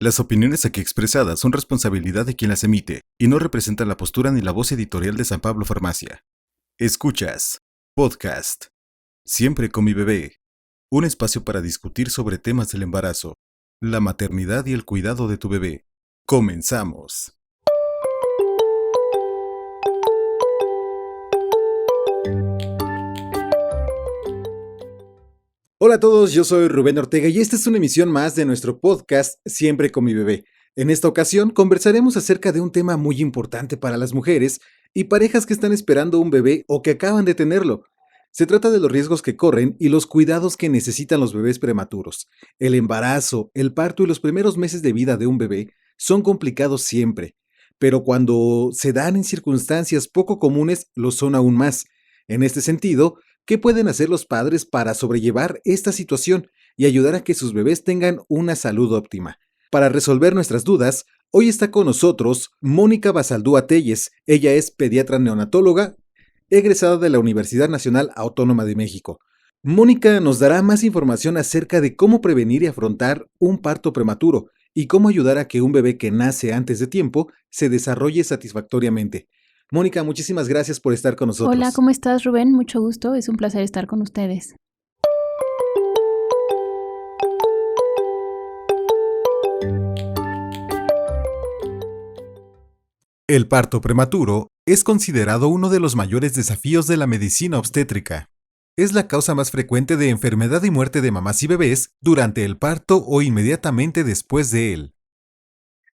Las opiniones aquí expresadas son responsabilidad de quien las emite y no representan la postura ni la voz editorial de San Pablo Farmacia. Escuchas Podcast Siempre con mi bebé, un espacio para discutir sobre temas del embarazo, la maternidad y el cuidado de tu bebé. Comenzamos. Hola a todos, yo soy Rubén Ortega y esta es una emisión más de nuestro podcast Siempre con mi bebé. En esta ocasión conversaremos acerca de un tema muy importante para las mujeres y parejas que están esperando un bebé o que acaban de tenerlo. Se trata de los riesgos que corren y los cuidados que necesitan los bebés prematuros. El embarazo, el parto y los primeros meses de vida de un bebé son complicados siempre, pero cuando se dan en circunstancias poco comunes, lo son aún más. En este sentido, ¿qué pueden hacer los padres para sobrellevar esta situación y ayudar a que sus bebés tengan una salud óptima? Para resolver nuestras dudas, hoy está con nosotros Mónica Basaldúa Telles. Ella es pediatra neonatóloga, egresada de la Universidad Nacional Autónoma de México. Mónica nos dará más información acerca de cómo prevenir y afrontar un parto prematuro y cómo ayudar a que un bebé que nace antes de tiempo se desarrolle satisfactoriamente. Mónica, muchísimas gracias por estar con nosotros. Hola, ¿cómo estás, Rubén? Mucho gusto, es un placer estar con ustedes. El parto prematuro es considerado uno de los mayores desafíos de la medicina obstétrica. Es la causa más frecuente de enfermedad y muerte de mamás y bebés durante el parto o inmediatamente después de él.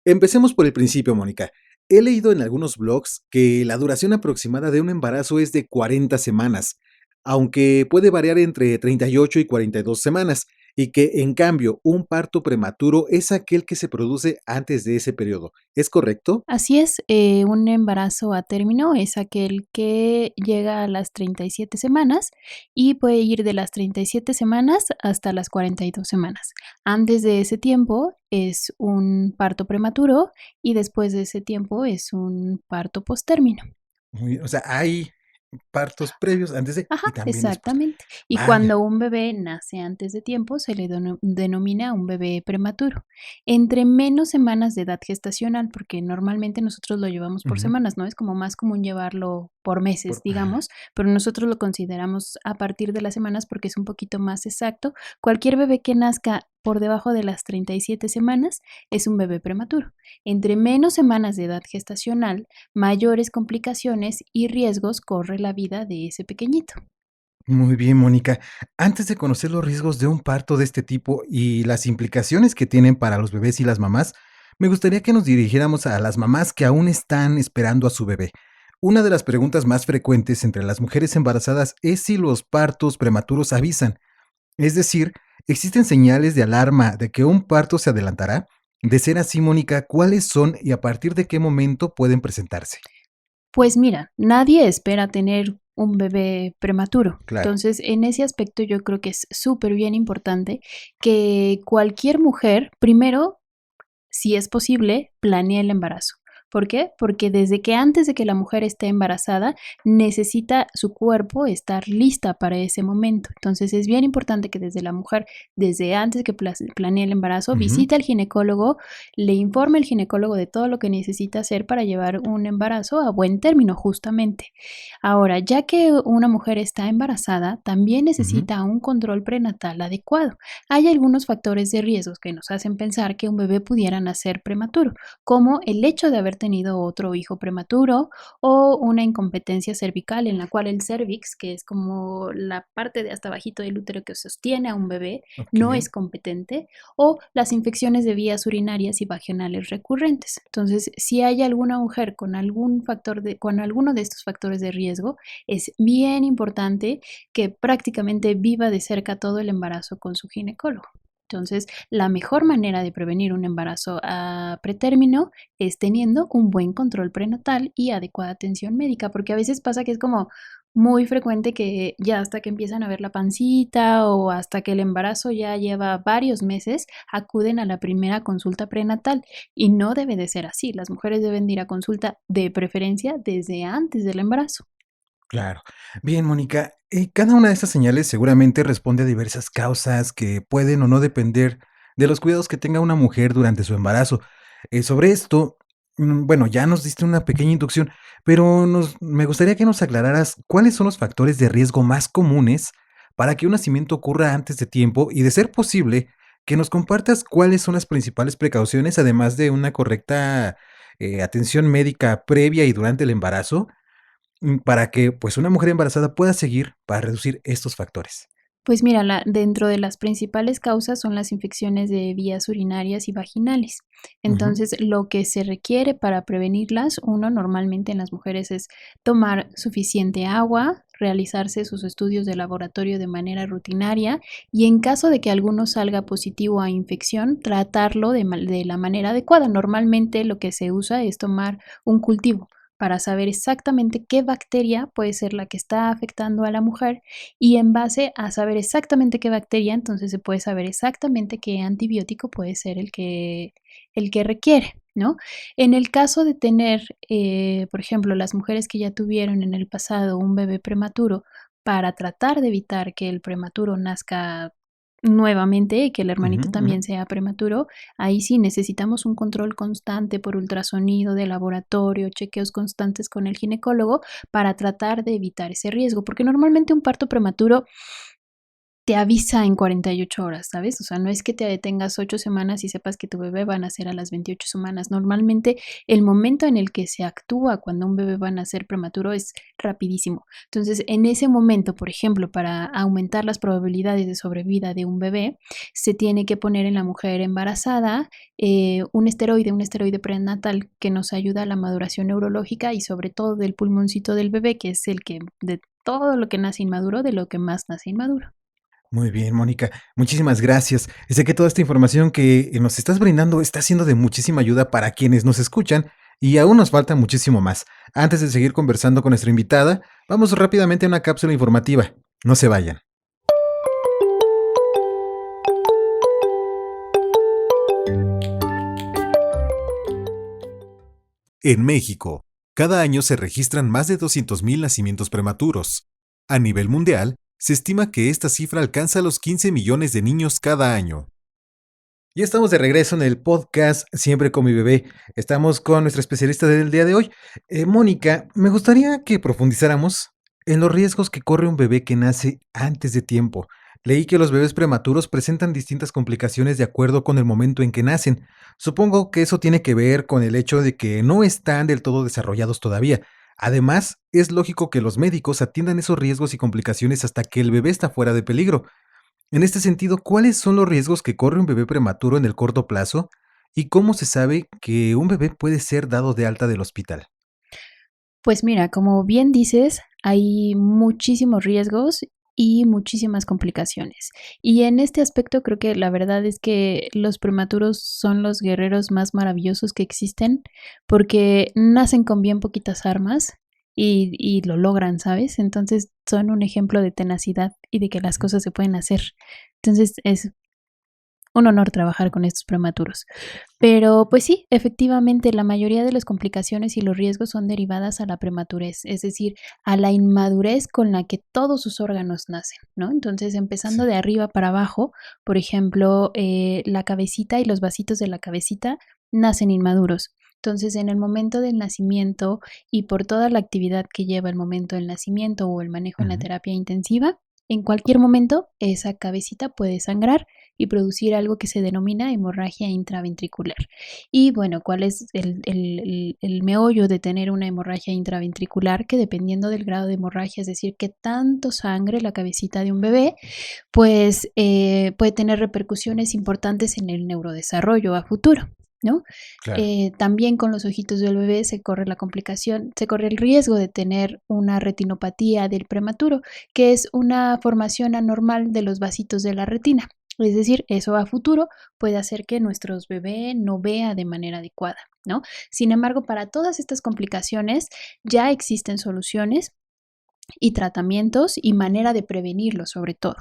Empecemos por el principio, Mónica. He leído en algunos blogs que la duración aproximada de un embarazo es de 40 semanas, aunque puede variar entre 38 y 42 semanas, y que en cambio un parto prematuro es aquel que se produce antes de ese periodo. ¿Es correcto? Así es, un embarazo a término es aquel que llega a las 37 semanas y puede ir de las 37 semanas hasta las 42 semanas. Antes de ese tiempo es un parto prematuro y después de ese tiempo es un parto postérmino. Muy bien, o sea, hay partos previos antes de Ajá, y también después. exactamente. Y Vaya. cuando un bebé nace antes de tiempo, se le denomina un bebé prematuro. Entre menos semanas de edad gestacional, porque normalmente nosotros lo llevamos por Ujú. semanas, ¿no? Es como más común llevarlo por meses, Ajá. digamos, pero nosotros lo consideramos a partir de las semanas porque es un poquito más exacto. Cualquier bebé que nazca por debajo de las 37 semanas es un bebé prematuro. Entre menos semanas de edad gestacional, mayores complicaciones y riesgos corre la vida de ese pequeñito. Muy bien, Mónica. Antes de conocer los riesgos de un parto de este tipo y las implicaciones que tienen para los bebés y las mamás, me gustaría que nos dirigiéramos a las mamás que aún están esperando a su bebé. Una de las preguntas más frecuentes entre las mujeres embarazadas es si los partos prematuros avisan. Es decir, ¿existen señales de alarma de que un parto se adelantará? De ser así, Mónica, ¿cuáles son y a partir de qué momento pueden presentarse? Pues mira, nadie espera tener un bebé prematuro. Claro. Entonces, en ese aspecto yo creo que es súper bien importante que cualquier mujer, primero, si es posible, planee el embarazo. ¿Por qué? Porque desde que antes de que la mujer esté embarazada, necesita su cuerpo estar lista para ese momento. Entonces es bien importante que desde la mujer, desde antes que planee el embarazo, Ujú. visite al ginecólogo, le informe al ginecólogo de todo lo que necesita hacer para llevar un embarazo a buen término, justamente. Ahora, ya que una mujer está embarazada, también Ujú. necesita un control prenatal adecuado. Hay algunos factores de riesgos que nos hacen pensar que un bebé pudiera nacer prematuro, como el hecho de haber tenido otro hijo prematuro o una incompetencia cervical en la cual el cervix, que es como la parte de hasta bajito del útero que sostiene a un bebé, Ok. no es competente, o las infecciones de vías urinarias y vaginales recurrentes. Entonces, si hay alguna mujer con con alguno de estos factores de riesgo, es bien importante que prácticamente viva de cerca todo el embarazo con su ginecólogo. Entonces, la mejor manera de prevenir un embarazo a pretérmino es teniendo un buen control prenatal y adecuada atención médica, porque a veces pasa que es como muy frecuente que ya hasta que empiezan a ver la pancita o hasta que el embarazo ya lleva varios meses, acuden a la primera consulta prenatal y no debe de ser así. Las mujeres deben de ir a consulta de preferencia desde antes del embarazo. Claro. Bien, Mónica, cada una de estas señales seguramente responde a diversas causas que pueden o no depender de los cuidados que tenga una mujer durante su embarazo. Sobre esto, bueno, ya nos diste una pequeña inducción, pero me gustaría que nos aclararas cuáles son los factores de riesgo más comunes para que un nacimiento ocurra antes de tiempo y, de ser posible, que nos compartas cuáles son las principales precauciones, además de una correcta atención médica previa y durante el embarazo, para que pues una mujer embarazada pueda seguir para reducir estos factores. Pues mira, dentro de las principales causas son las infecciones de vías urinarias y vaginales. Ujú, Entonces, lo que se requiere para prevenirlas, uno normalmente en las mujeres es tomar suficiente agua, realizarse sus estudios de laboratorio de manera rutinaria y en caso de que alguno salga positivo a infección, tratarlo de la manera adecuada. Normalmente lo que se usa es tomar un cultivo para saber exactamente qué bacteria puede ser la que está afectando a la mujer y en base a saber exactamente qué bacteria, entonces se puede saber exactamente qué antibiótico puede ser el que requiere, ¿no? En el caso de tener, por ejemplo, las mujeres que ya tuvieron en el pasado un bebé prematuro, para tratar de evitar que el prematuro nazca nuevamente y que el ujú, hermanito ujú. también sea prematuro, ahí sí necesitamos un control constante por ultrasonido de laboratorio, chequeos constantes con el ginecólogo para tratar de evitar ese riesgo, porque normalmente un parto prematuro te avisa en 48 horas, ¿sabes? O sea, no es que te detengas 8 semanas y sepas que tu bebé va a nacer a las 28 semanas. Normalmente, el momento en el que se actúa cuando un bebé va a nacer prematuro es rapidísimo. Entonces, en ese momento, por ejemplo, para aumentar las probabilidades de sobrevida de un bebé, se tiene que poner en la mujer embarazada un esteroide prenatal que nos ayuda a la maduración neurológica y sobre todo del pulmoncito del bebé, que es el que de todo lo que nace inmaduro, de lo que más nace inmaduro. Muy bien, Mónica, muchísimas gracias. Sé que toda esta información que nos estás brindando está siendo de muchísima ayuda para quienes nos escuchan y aún nos falta muchísimo más. Antes de seguir conversando con nuestra invitada, vamos rápidamente a una cápsula informativa. No se vayan. En México, cada año se registran más de 200.000 nacimientos prematuros. A nivel mundial, se estima que esta cifra alcanza los 15 millones de niños cada año. Ya estamos de regreso en el podcast Siempre con mi bebé. Estamos con nuestra especialista del día de hoy. Mónica, me gustaría que profundizáramos en los riesgos que corre un bebé que nace antes de tiempo. Leí que los bebés prematuros presentan distintas complicaciones de acuerdo con el momento en que nacen. Supongo que eso tiene que ver con el hecho de que no están del todo desarrollados todavía. Además, es lógico que los médicos atiendan esos riesgos y complicaciones hasta que el bebé está fuera de peligro. En este sentido, ¿cuáles son los riesgos que corre un bebé prematuro en el corto plazo? ¿Y cómo se sabe que un bebé puede ser dado de alta del hospital? Pues mira, como bien dices, hay muchísimos riesgos y muchísimas complicaciones. Y en este aspecto creo que la verdad es que los prematuros son los guerreros más maravillosos que existen porque nacen con bien poquitas armas y lo logran, ¿sabes? Entonces son un ejemplo de tenacidad y de que las Ujú. cosas se pueden hacer. Entonces es un honor trabajar con estos prematuros. Pero pues sí, efectivamente, la mayoría de las complicaciones y los riesgos son derivadas a la prematurez, es decir, a la inmadurez con la que todos sus órganos nacen, ¿no? Entonces, empezando Sí. de arriba para abajo, por ejemplo, la cabecita y los vasitos de la cabecita nacen inmaduros. Entonces, en el momento del nacimiento y por toda la actividad que lleva el momento del nacimiento o el manejo en la Ujú, terapia intensiva, en cualquier momento esa cabecita puede sangrar y producir algo que se denomina hemorragia intraventricular. Y bueno, ¿cuál es el meollo de tener una hemorragia intraventricular? Que dependiendo del grado de hemorragia, es decir, que tanto sangre la cabecita de un bebé, pues puede tener repercusiones importantes en el neurodesarrollo a futuro, ¿no? claro. También con los ojitos del bebé se corre la complicación, se corre el riesgo de tener una retinopatía del prematuro, que es una formación anormal de los vasitos de la retina. Es decir, eso a futuro puede hacer que nuestros bebés no vea de manera adecuada, ¿no? Sin embargo, para todas estas complicaciones ya existen soluciones y tratamientos y manera de prevenirlo sobre todo.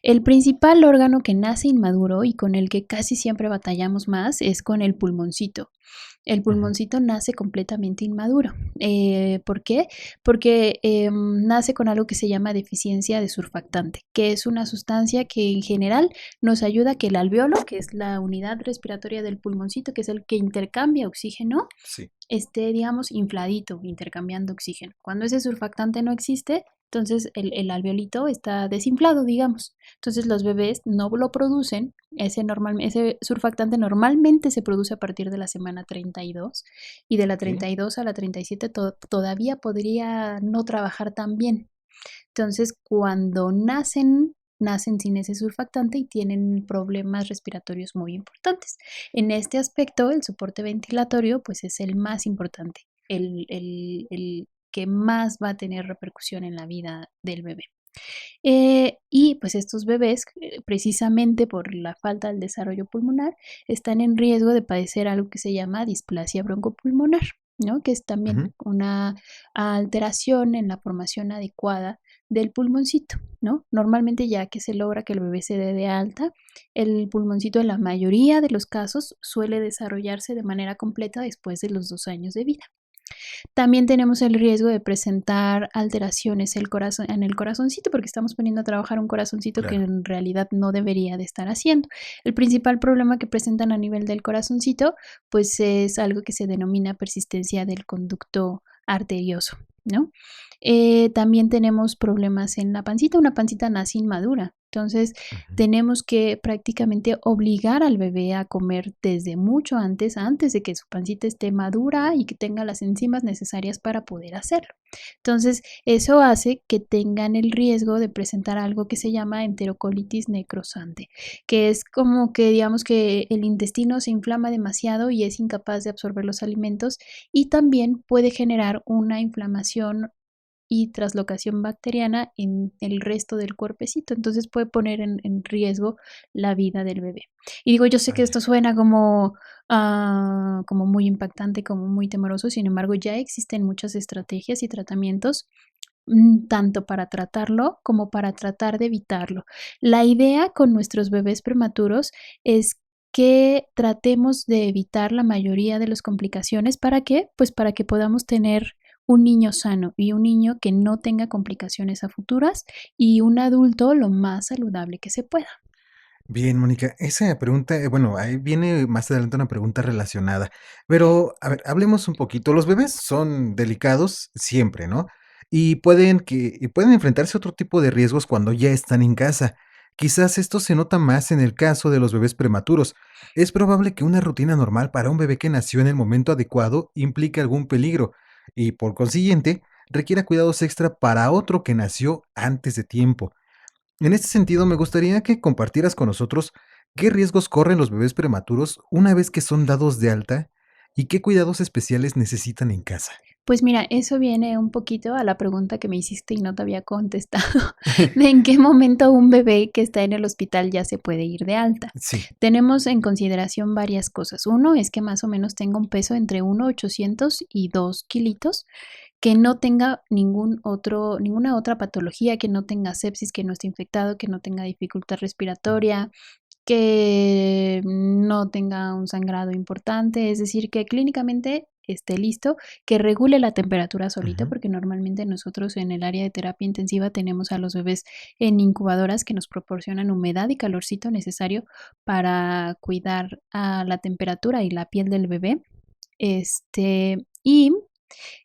El principal órgano que nace inmaduro y con el que casi siempre batallamos más es con el pulmoncito. El Ujú. pulmoncito nace completamente inmaduro. ¿Por qué? Porque nace con algo que se llama deficiencia de surfactante, que es una sustancia que en general nos ayuda a que el alveolo, que es la unidad respiratoria del pulmoncito, que es el que intercambia oxígeno, Sí. esté, digamos, infladito, intercambiando oxígeno. Cuando ese surfactante no existe, entonces el alveolito está desinflado, digamos. Entonces los bebés no lo producen. Ese surfactante normalmente se produce a partir de la semana 32 y de la Ok. 32 a la 37 todavía podría no trabajar tan bien. Entonces cuando nacen sin ese surfactante y tienen problemas respiratorios muy importantes. En este aspecto, el soporte ventilatorio pues es el más importante, el que más va a tener repercusión en la vida del bebé. Y pues estos bebés, precisamente por la falta del desarrollo pulmonar, están en riesgo de padecer algo que se llama displasia broncopulmonar, ¿no? Que es también Ujú. una alteración en la formación adecuada del pulmoncito, ¿no? Normalmente ya que se logra que el bebé se dé de alta, el pulmoncito en la mayoría de los casos suele desarrollarse de manera completa después de los 2 años de vida. También tenemos el riesgo de presentar alteraciones en el corazoncito, porque estamos poniendo a trabajar un corazoncito que Claro. en realidad no debería de estar haciendo. El principal problema que presentan a nivel del corazoncito, pues es algo que se denomina persistencia del conducto arterioso, ¿no? También tenemos problemas en la pancita, una pancita nace inmadura. Entonces, Ujú. tenemos que prácticamente obligar al bebé a comer desde mucho antes de que su pancita esté madura y que tenga las enzimas necesarias para poder hacerlo. Entonces, eso hace que tengan el riesgo de presentar algo que se llama enterocolitis necrosante, que es como que digamos que el intestino se inflama demasiado y es incapaz de absorber los alimentos y también puede generar una inflamación y traslocación bacteriana en el resto del cuerpecito. Entonces puede poner en riesgo la vida del bebé. Y digo, yo sé que Vaya. esto suena como muy impactante, como muy temoroso, sin embargo ya existen muchas estrategias y tratamientos tanto para tratarlo como para tratar de evitarlo. La idea con nuestros bebés prematuros es que tratemos de evitar la mayoría de las complicaciones. ¿Para qué? Pues para que podamos tener un niño sano y un niño que no tenga complicaciones a futuras y un adulto lo más saludable que se pueda. Bien, Mónica, esa pregunta, bueno, ahí viene más adelante una pregunta relacionada, pero a ver, hablemos un poquito. Los bebés son delicados siempre, ¿no? Y pueden enfrentarse a otro tipo de riesgos cuando ya están en casa. Quizás esto se nota más en el caso de los bebés prematuros. Es probable que una rutina normal para un bebé que nació en el momento adecuado implique algún peligro y por consiguiente requiera cuidados extra para otro que nació antes de tiempo. En este sentido, me gustaría que compartieras con nosotros qué riesgos corren los bebés prematuros una vez que son dados de alta y qué cuidados especiales necesitan en casa. Pues mira, eso viene un poquito a la pregunta que me hiciste y no te había contestado, de en qué momento un bebé que está en el hospital ya se puede ir de alta. Sí. Tenemos en consideración varias cosas. Uno es que más o menos tenga un peso entre 1,800 y 2 kilitos, que no tenga ninguna otra patología, que no tenga sepsis, que no esté infectado, que no tenga dificultad respiratoria, que no tenga un sangrado importante, es decir, que clínicamente esté listo, que regule la temperatura solita, Ujú. porque normalmente nosotros en el área de terapia intensiva tenemos a los bebés en incubadoras que nos proporcionan humedad y calorcito necesario para cuidar a la temperatura y la piel del bebé. Y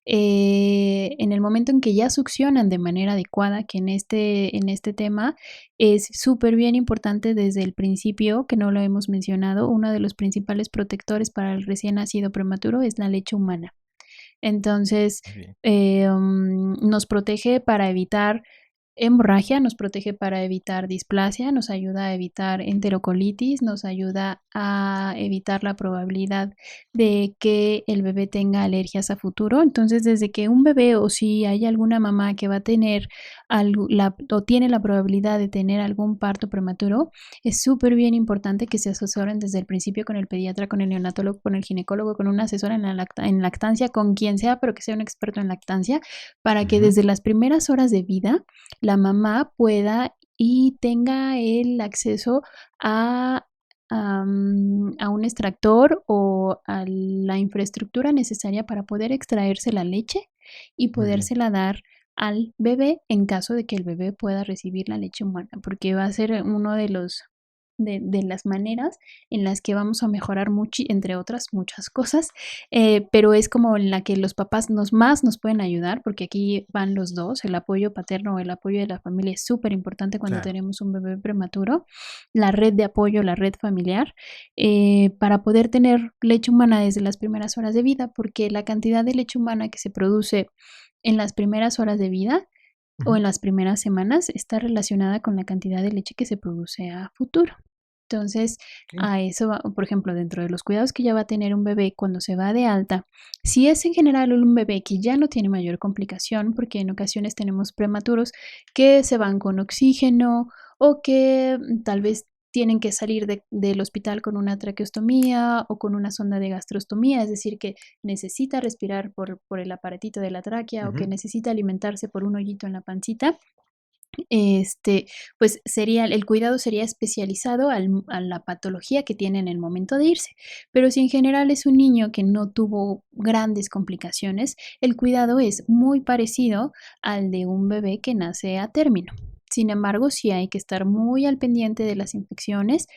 en el momento en que ya succionan de manera adecuada, que en este tema es súper bien importante desde el principio, que no lo hemos mencionado, uno de los principales protectores para el recién nacido prematuro es la leche humana. Entonces, Muy bien. nos protege para evitar hemorragia, nos protege para evitar displasia, nos ayuda a evitar enterocolitis, nos ayuda a evitar la probabilidad de que el bebé tenga alergias a futuro. Entonces, desde que un bebé o si hay alguna mamá que va a tener o tiene la probabilidad de tener algún parto prematuro, es súper bien importante que se asesoren desde el principio con el pediatra, con el neonatólogo, con el ginecólogo, con una asesora en lactancia, con quien sea, pero que sea un experto en lactancia, para que Ujú. desde las primeras horas de vida la mamá pueda y tenga el acceso a, a un extractor o a la infraestructura necesaria para poder extraerse la leche y Muy bien. podérsela dar al bebé en caso de que el bebé pueda recibir la leche humana, porque va a ser uno de los de las maneras en las que vamos a mejorar mucho, entre otras muchas cosas, pero es como en la que los papás más nos pueden ayudar, porque aquí van los dos, el apoyo paterno o el apoyo de la familia es súper importante cuando Claro. tenemos un bebé prematuro, la red de apoyo, la red familiar, para poder tener leche humana desde las primeras horas de vida, porque la cantidad de leche humana que se produce en las primeras horas de vida o Ujú. en las primeras semanas está relacionada con la cantidad de leche que se produce a futuro. Entonces, Okey. a eso va, por ejemplo, dentro de los cuidados que ya va a tener un bebé cuando se va de alta, si es en general un bebé que ya no tiene mayor complicación, porque en ocasiones tenemos prematuros que se van con oxígeno o que tal vez tienen que salir del hospital con una traqueostomía o con una sonda de gastrostomía, es decir, que necesita respirar por el aparatito de la tráquea o que Ujú. necesita alimentarse por un hoyito en la pancita, este, pues el cuidado sería especializado a la patología que tiene en el momento de irse. Pero si en general es un niño que no tuvo grandes complicaciones, el cuidado es muy parecido al de un bebé que nace a término. Sin embargo, sí hay que estar muy al pendiente de las infecciones,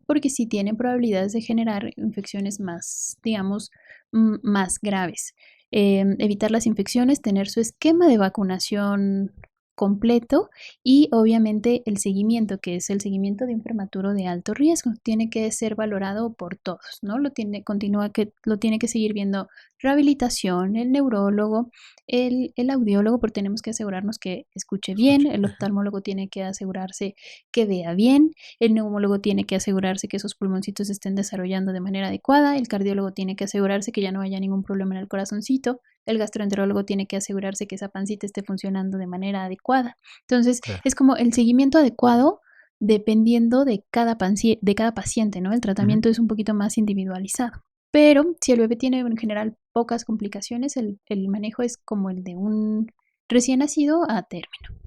porque sí tienen probabilidades de generar infecciones más, digamos, más graves. Evitar las infecciones, tener su esquema de vacunación completo y obviamente el seguimiento, que es el seguimiento de un prematuro de alto riesgo, tiene que ser valorado por todos, ¿no? Lo tiene que seguir viendo rehabilitación, el neurólogo, el audiólogo, porque tenemos que asegurarnos que escuche bien, Escucho. el Ajá. oftalmólogo tiene que asegurarse que vea bien, el neumólogo tiene que asegurarse que esos pulmoncitos estén desarrollando de manera adecuada, el cardiólogo tiene que asegurarse que ya no haya ningún problema en el corazoncito, el gastroenterólogo tiene que asegurarse que esa pancita esté funcionando de manera adecuada. Entonces, Claro. es como el seguimiento adecuado dependiendo de cada paciente, ¿no? El Ujú. tratamiento es un poquito más individualizado. Pero si el bebé tiene en general pocas complicaciones, el manejo es como el de un recién nacido a término,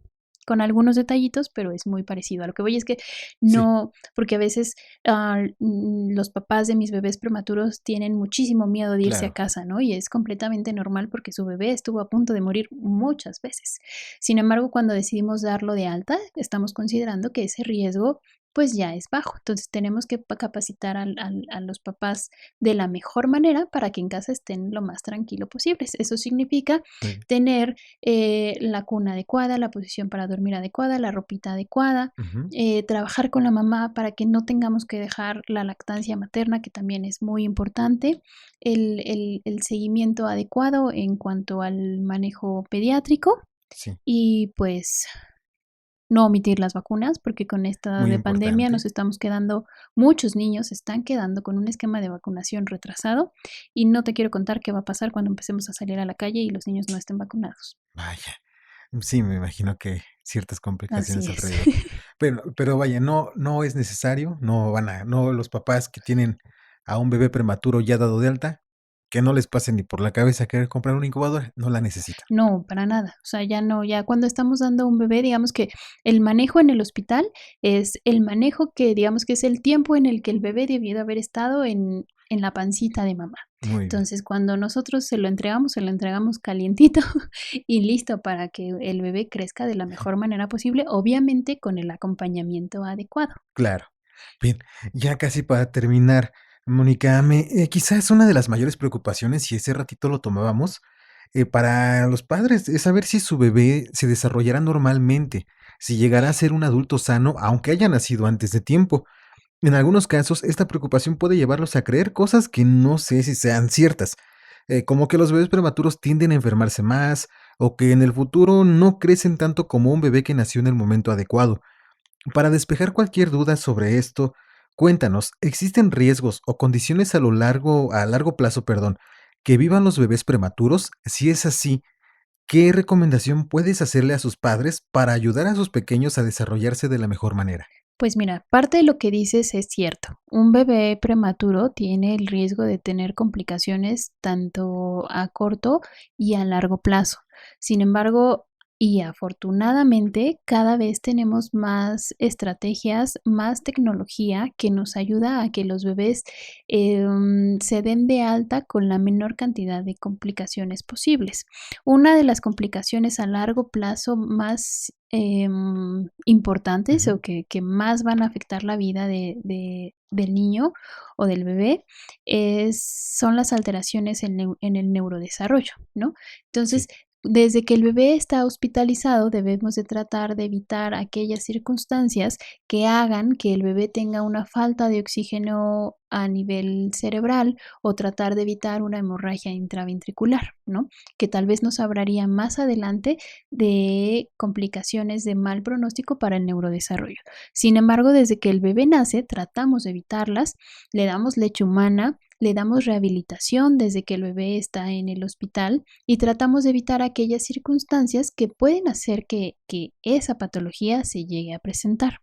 con algunos detallitos, pero es muy parecido. A lo que voy es que Sí. no, porque a veces los papás de mis bebés prematuros tienen muchísimo miedo de irse a Claro. casa, ¿no? Y es completamente normal porque su bebé estuvo a punto de morir muchas veces. Sin embargo, cuando decidimos darlo de alta, estamos considerando que ese riesgo pues ya es bajo. Entonces tenemos que capacitar a los papás de la mejor manera para que en casa estén lo más tranquilo posible. Eso significa Muy bien. tener la cuna adecuada, la posición para dormir adecuada, la ropita adecuada, Ujú. trabajar con la mamá para que no tengamos que dejar la lactancia materna, que también es muy importante, el seguimiento adecuado en cuanto al manejo pediátrico Sí, y pues no omitir las vacunas, porque con esta muy de pandemia importante. nos estamos quedando, muchos niños se están quedando con un esquema de vacunación retrasado y no te quiero contar qué va a pasar cuando empecemos a salir a la calle y los niños no estén vacunados. Vaya. Sí, me imagino que ciertas Así complicaciones es. alrededor. Pero vaya, no es necesario, no los papás que tienen a un bebé prematuro ya dado de alta, que no les pase ni por la cabeza querer comprar una incubadora, no la necesitan. No, para nada. O sea, ya no, ya cuando estamos dando un bebé, digamos que el manejo en el hospital es el manejo que, digamos que es el tiempo en el que el bebé debió de haber estado en la pancita de mamá. Muy bien, Entonces, cuando nosotros se lo entregamos calientito y listo para que el bebé crezca de la mejor manera posible, obviamente con el acompañamiento adecuado. claro. Bien, ya casi para terminar, Mónica, quizás una de las mayores preocupaciones, y ese ratito lo tomábamos, para los padres es saber si su bebé se desarrollará normalmente, si llegará a ser un adulto sano, aunque haya nacido antes de tiempo. En algunos casos, esta preocupación puede llevarlos a creer cosas que no sé si sean ciertas, como que los bebés prematuros tienden a enfermarse más o que en el futuro no crecen tanto como un bebé que nació en el momento adecuado. Para despejar cualquier duda sobre esto, cuéntanos, ¿existen riesgos o condiciones a largo plazo, perdón, que vivan los bebés prematuros? Si es así, ¿qué recomendación puedes hacerle a sus padres para ayudar a sus pequeños a desarrollarse de la mejor manera? Pues mira, parte de lo que dices es cierto. Un bebé prematuro tiene el riesgo de tener complicaciones tanto a corto y a largo plazo. Sin embargo, y afortunadamente, cada vez tenemos más estrategias, más tecnología que nos ayuda a que los bebés se den de alta con la menor cantidad de complicaciones posibles. Una de las complicaciones a largo plazo más importantes Ujú. o que más van a afectar la vida del niño o del bebé son las alteraciones en el neurodesarrollo, ¿no? Entonces, Sí. desde que el bebé está hospitalizado, debemos de tratar de evitar aquellas circunstancias que hagan que el bebé tenga una falta de oxígeno a nivel cerebral o tratar de evitar una hemorragia intraventricular, ¿no? Que tal vez nos hablaría más adelante de complicaciones de mal pronóstico para el neurodesarrollo. Sin embargo, desde que el bebé nace, tratamos de evitarlas, le damos leche humana, le damos rehabilitación desde que el bebé está en el hospital y tratamos de evitar aquellas circunstancias que pueden hacer que esa patología se llegue a presentar.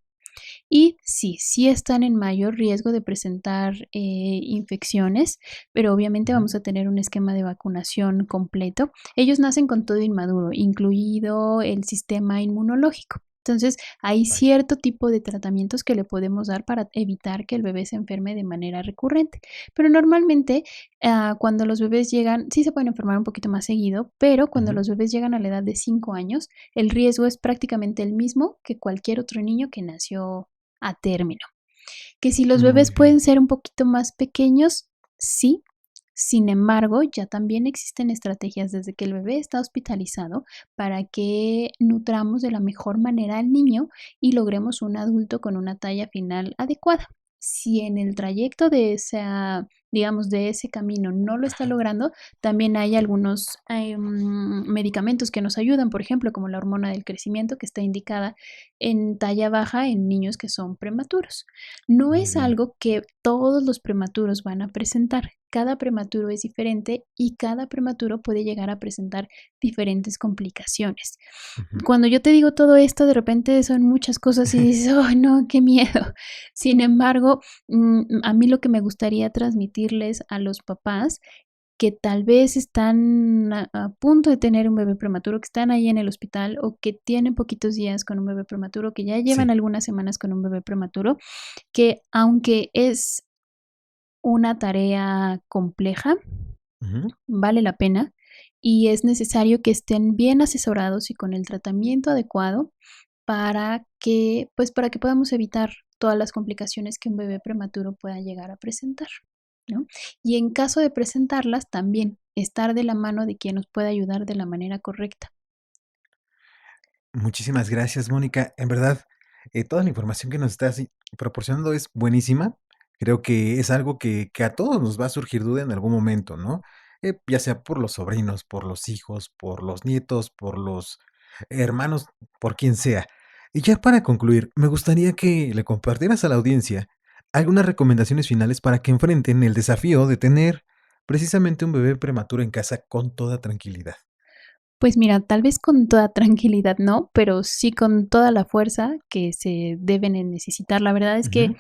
Y sí, sí están en mayor riesgo de presentar infecciones, pero obviamente Ujú. vamos a tener un esquema de vacunación completo. Ellos nacen con todo inmaduro, incluido el sistema inmunológico. Entonces, hay Vaya. cierto tipo de tratamientos que le podemos dar para evitar que el bebé se enferme de manera recurrente. Pero normalmente, cuando los bebés llegan, sí se pueden enfermar un poquito más seguido, pero cuando Ujú. los bebés llegan a la edad de 5 años, el riesgo es prácticamente el mismo que cualquier otro niño que nació a término. Que si los Muy bebés bien. pueden ser un poquito más pequeños, sí. Sin embargo, ya también existen estrategias desde que el bebé está hospitalizado para que nutramos de la mejor manera al niño y logremos un adulto con una talla final adecuada. Si en el trayecto de esa, digamos, de ese camino no lo está Ajá. logrando, también hay algunos medicamentos que nos ayudan, por ejemplo, como la hormona del crecimiento que está indicada en talla baja en niños que son prematuros. No Muy es bien. algo que todos los prematuros van a presentar. Cada prematuro es diferente y cada prematuro puede llegar a presentar diferentes complicaciones. Ujú. Cuando yo te digo todo esto, de repente son muchas cosas y dices, oh, no, qué miedo. Sin embargo, a mí lo que me gustaría transmitirles a los papás que tal vez están a punto de tener un bebé prematuro, que están ahí en el hospital o que tienen poquitos días con un bebé prematuro, que ya llevan Sí. algunas semanas con un bebé prematuro, que aunque es una tarea compleja, Ujú. vale la pena y es necesario que estén bien asesorados y con el tratamiento adecuado para que podamos evitar todas las complicaciones que un bebé prematuro pueda llegar a presentar, ¿no? Y en caso de presentarlas, también estar de la mano de quien nos pueda ayudar de la manera correcta. Muchísimas gracias, Mónica. En verdad, toda la información que nos estás proporcionando es buenísima. Creo que es algo que a todos nos va a surgir duda en algún momento, ¿no? Ya sea por los sobrinos, por los hijos, por los nietos, por los hermanos, por quien sea. Y ya para concluir, me gustaría que le compartieras a la audiencia algunas recomendaciones finales para que enfrenten el desafío de tener precisamente un bebé prematuro en casa con toda tranquilidad. Pues mira, tal vez con toda tranquilidad no, pero sí con toda la fuerza que se deben de necesitar. La verdad es que, Ujú.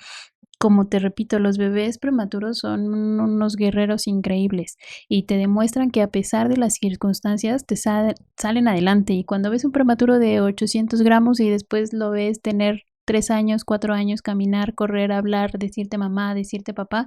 como te repito, los bebés prematuros son unos guerreros increíbles y te demuestran que a pesar de las circunstancias salen adelante. Y cuando ves un prematuro de 800 gramos y después lo ves tener 3 años, 4 años, caminar, correr, hablar, decirte mamá, decirte papá,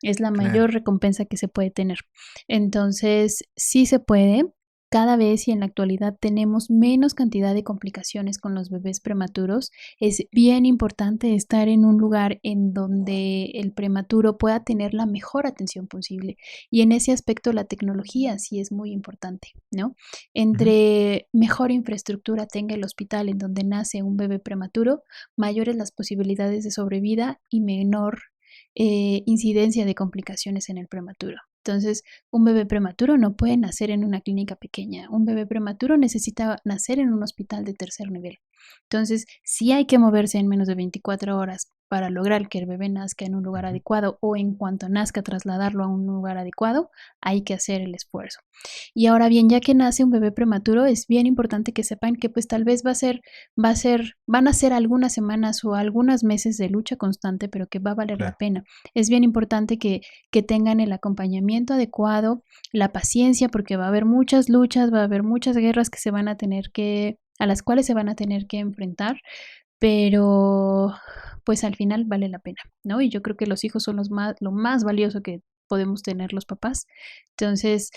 es la Claro. mayor recompensa que se puede tener. Entonces, sí se puede. Cada vez y en la actualidad tenemos menos cantidad de complicaciones con los bebés prematuros. Es bien importante estar en un lugar en donde el prematuro pueda tener la mejor atención posible. Y en ese aspecto la tecnología sí es muy importante, ¿no? Ujú. Entre mejor infraestructura tenga el hospital en donde nace un bebé prematuro, mayores las posibilidades de sobrevida y menor incidencia de complicaciones en el prematuro. Entonces, un bebé prematuro no puede nacer en una clínica pequeña. Un bebé prematuro necesita nacer en un hospital de tercer nivel. Entonces, sí hay que moverse en menos de 24 horas para lograr que el bebé nazca en un lugar adecuado o en cuanto nazca trasladarlo a un lugar adecuado, hay que hacer el esfuerzo. Y ahora bien, ya que nace un bebé prematuro, es bien importante que sepan que pues tal vez van a ser algunas semanas o algunos meses de lucha constante, pero que va a valer la pena. Es bien importante que tengan el acompañamiento adecuado, la paciencia, porque va a haber muchas luchas, va a haber muchas guerras a las cuales se van a tener que enfrentar, pero pues al final vale la pena, ¿no? Y yo creo que los hijos son lo más valioso que podemos tener los papás. Entonces,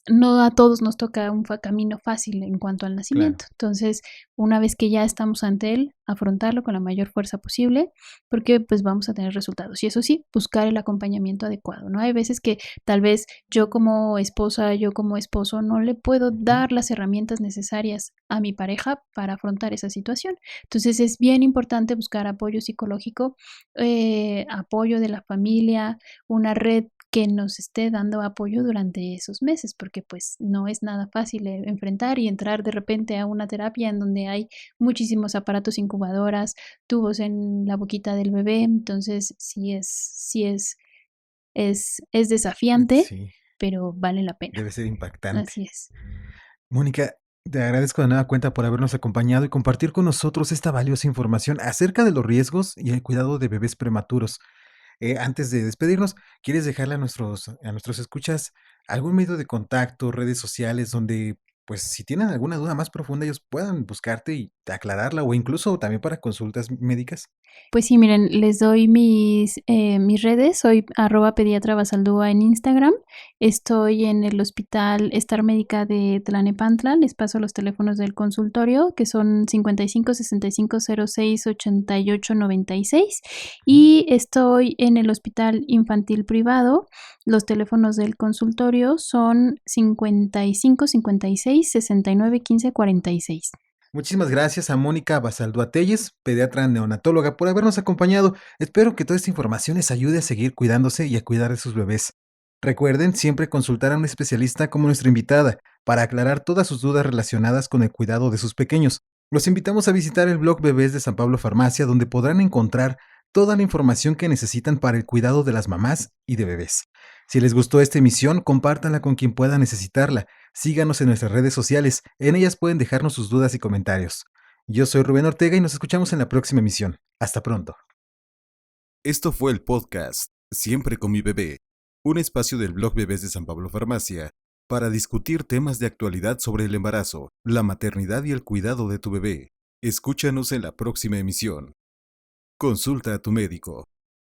no a todos nos toca un camino fácil en cuanto al nacimiento. Entonces, una vez que ya estamos ante él, afrontarlo con la mayor fuerza posible, porque pues vamos a tener resultados. Y eso sí, buscar el acompañamiento adecuado, ¿no? Hay veces que tal vez yo como esposa, yo como esposo, no le puedo dar las herramientas necesarias a mi pareja para afrontar esa situación. Entonces, es bien importante buscar apoyo psicológico, apoyo de la familia, una red que nos esté dando apoyo durante esos meses, porque pues no es nada fácil enfrentar y entrar de repente a una terapia en donde hay muchísimos aparatos incubadoras, tubos en la boquita del bebé, entonces es desafiante, pero vale la pena. Debe ser impactante. Así es. Mónica, te agradezco de nueva cuenta por habernos acompañado y compartir con nosotros esta valiosa información acerca de los riesgos y el cuidado de bebés prematuros. Antes de despedirnos, ¿quieres dejarle a nuestros escuchas algún medio de contacto, redes sociales, donde, pues, si tienen alguna duda más profunda, ellos puedan buscarte y aclararla, o incluso también para consultas médicas? Pues sí, miren, les doy mis redes. Soy @pediatrabasaldúa en Instagram. Estoy en el Hospital Star Médica de Tlalnepantla. Les paso los teléfonos del consultorio, que son 55 65 06 88 96. Y estoy en el Hospital Infantil Privado. Los teléfonos del consultorio son 55 56 69 15 46. Muchísimas gracias a Mónica Basaldúa Telles, pediatra neonatóloga, por habernos acompañado. Espero que toda esta información les ayude a seguir cuidándose y a cuidar de sus bebés. Recuerden siempre consultar a un especialista como nuestra invitada para aclarar todas sus dudas relacionadas con el cuidado de sus pequeños. Los invitamos a visitar el blog Bebés de San Pablo Farmacia, donde podrán encontrar toda la información que necesitan para el cuidado de las mamás y de bebés. Si les gustó esta emisión, compártanla con quien pueda necesitarla. Síganos en nuestras redes sociales, en ellas pueden dejarnos sus dudas y comentarios. Yo soy Rubén Ortega y nos escuchamos en la próxima emisión. Hasta pronto. Esto fue el podcast Siempre con mi bebé, un espacio del blog Bebés de San Pablo Farmacia para discutir temas de actualidad sobre el embarazo, la maternidad y el cuidado de tu bebé. Escúchanos en la próxima emisión. Consulta a tu médico.